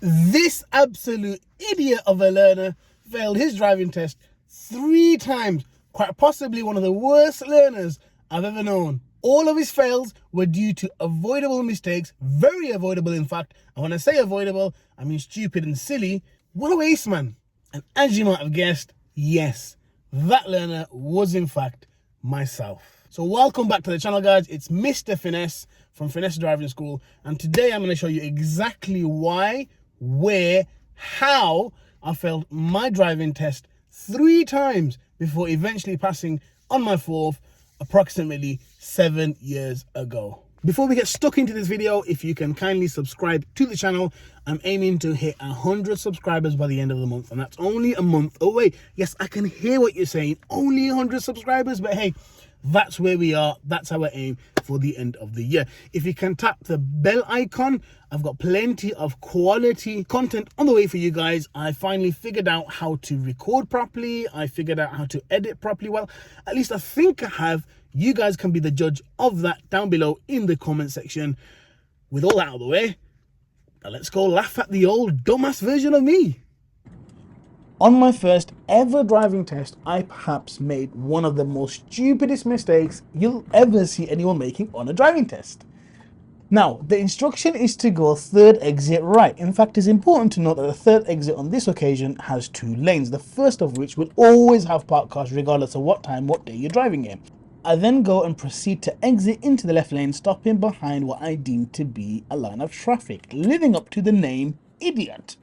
This absolute idiot of a learner failed his driving test 3 times, quite possibly one of the worst learners I've ever known. All of his fails were due to avoidable mistakes, very avoidable in fact, and when I say avoidable, I mean stupid and silly. What a waste, man. And as you might have guessed, yes, that learner was in fact myself. So welcome back to the channel, guys. It's Mr. Finesse from Finesse Driving School, and today I'm going to show you exactly why, where, how I failed my driving test 3 times before eventually passing on my 4th approximately 7 years ago. Before we get stuck into this video, if you can kindly subscribe to the channel. I'm aiming to hit 100 subscribers by the end of the month, and that's only a month away. Yes, I can hear what you're saying, only 100 subscribers, but hey, that's where we are. That's our aim for the end of the year. If you can tap the bell icon, I've got plenty of quality content on the way for you guys. I finally figured out how to record properly. I figured out how to edit properly. Well, at least I think I have. You guys can be the judge of that down below in the comment section. With all that out of the way, now let's go laugh at the old dumbass version of me. On my first ever driving test, I perhaps made one of the most stupidest mistakes you'll ever see anyone making on a driving test. Now, the instruction is to go third exit right. In fact, it's important to note that the third exit on this occasion has 2 lanes, the first of which will always have parked cars regardless of what time, what day you're driving in. I then go and proceed to exit into the left lane, stopping behind what I deem to be a line of traffic, living up to the name Idiot.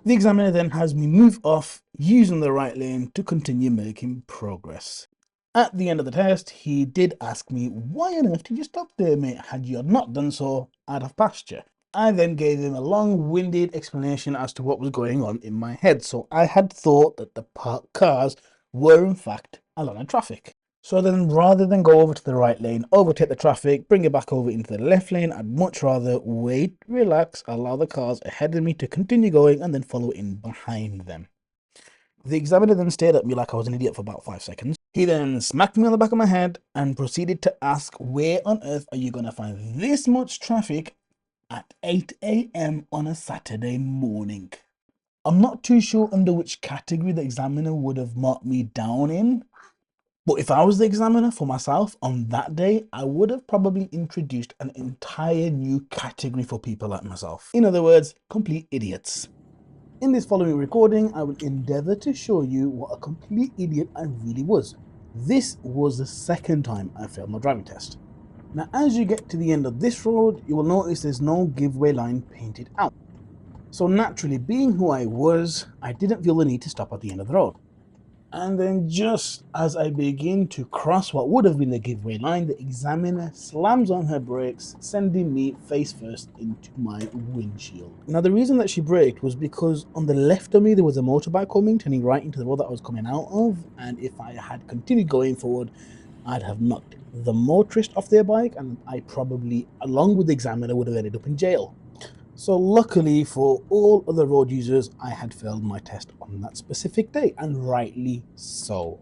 The examiner then has me move off using the right lane to continue making progress. At the end of the test, he did ask me, why on earth did you stop there, mate? Had you not done so, I'd have passed you. I then gave him a long-winded explanation as to what was going on in my head. So I had thought that the parked cars were in fact a line of traffic. So then, rather than go over to the right lane, overtake the traffic, bring it back over into the left lane, I'd much rather wait, relax, allow the cars ahead of me to continue going, and then follow in behind them. The examiner then stared at me like I was an idiot for about 5 seconds. He then smacked me on the back of my head and proceeded to ask, where on earth are you going to find this much traffic at 8 AM on a Saturday morning? I'm not too sure under which category the examiner would have marked me down in. But if I was the examiner for myself on that day, I would have probably introduced an entire new category for people like myself. In other words, complete idiots. In this following recording, I will endeavor to show you what a complete idiot I really was. This was the 2nd time I failed my driving test. Now, as you get to the end of this road, you will notice there's no giveaway line painted out. So naturally, being who I was, I didn't feel the need to stop at the end of the road. And then just as I begin to cross what would have been the giveaway line, the examiner slams on her brakes, sending me face first into my windshield. Now, the reason that she braked was because on the left of me, there was a motorbike coming, turning right into the road that I was coming out of. And if I had continued going forward, I'd have knocked the motorist off their bike, and I probably, along with the examiner, would have ended up in jail. So luckily for all other road users, I had failed my test on that specific day, and rightly so.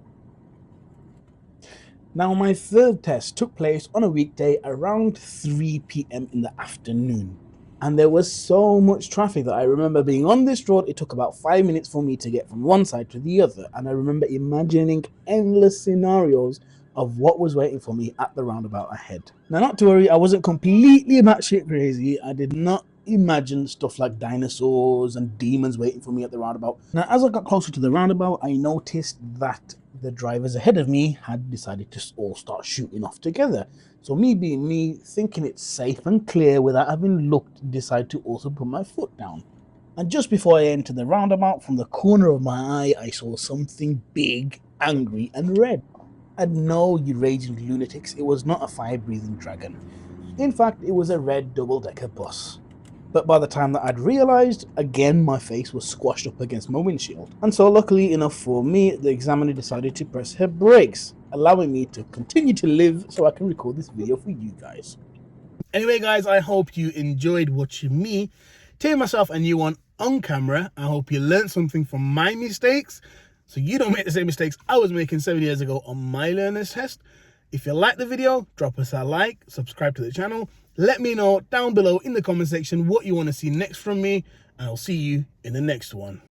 Now, my 3rd test took place on a weekday around 3 PM in the afternoon. And there was so much traffic that I remember being on this road. It took about 5 minutes for me to get from one side to the other. And I remember imagining endless scenarios of what was waiting for me at the roundabout ahead. Now, not to worry, I wasn't completely batshit crazy. I did not imagine stuff like dinosaurs and demons waiting for me at the roundabout. Now, as I got closer to the roundabout, I noticed that the drivers ahead of me had decided to all start shooting off together. So me being me, thinking it's safe and clear without having looked, decided to also put my foot down. And just before I entered the roundabout, from the corner of my eye, I saw something big, angry and red. And no, you raging lunatics, it was not a fire-breathing dragon. In fact, it was a red double-decker bus. But by the time that I'd realised, again my face was squashed up against my windshield. And so luckily enough for me, the examiner decided to press her brakes, allowing me to continue to live so I can record this video for you guys. Anyway guys, I hope you enjoyed watching me tear myself a new one on camera. I hope you learned something from my mistakes, so you don't make the same mistakes I was making 7 years ago on my learner's test. If you like the video, drop us a like, subscribe to the channel, Let me know down below in the comment section what you want to see next from me, and I'll see you in the next one.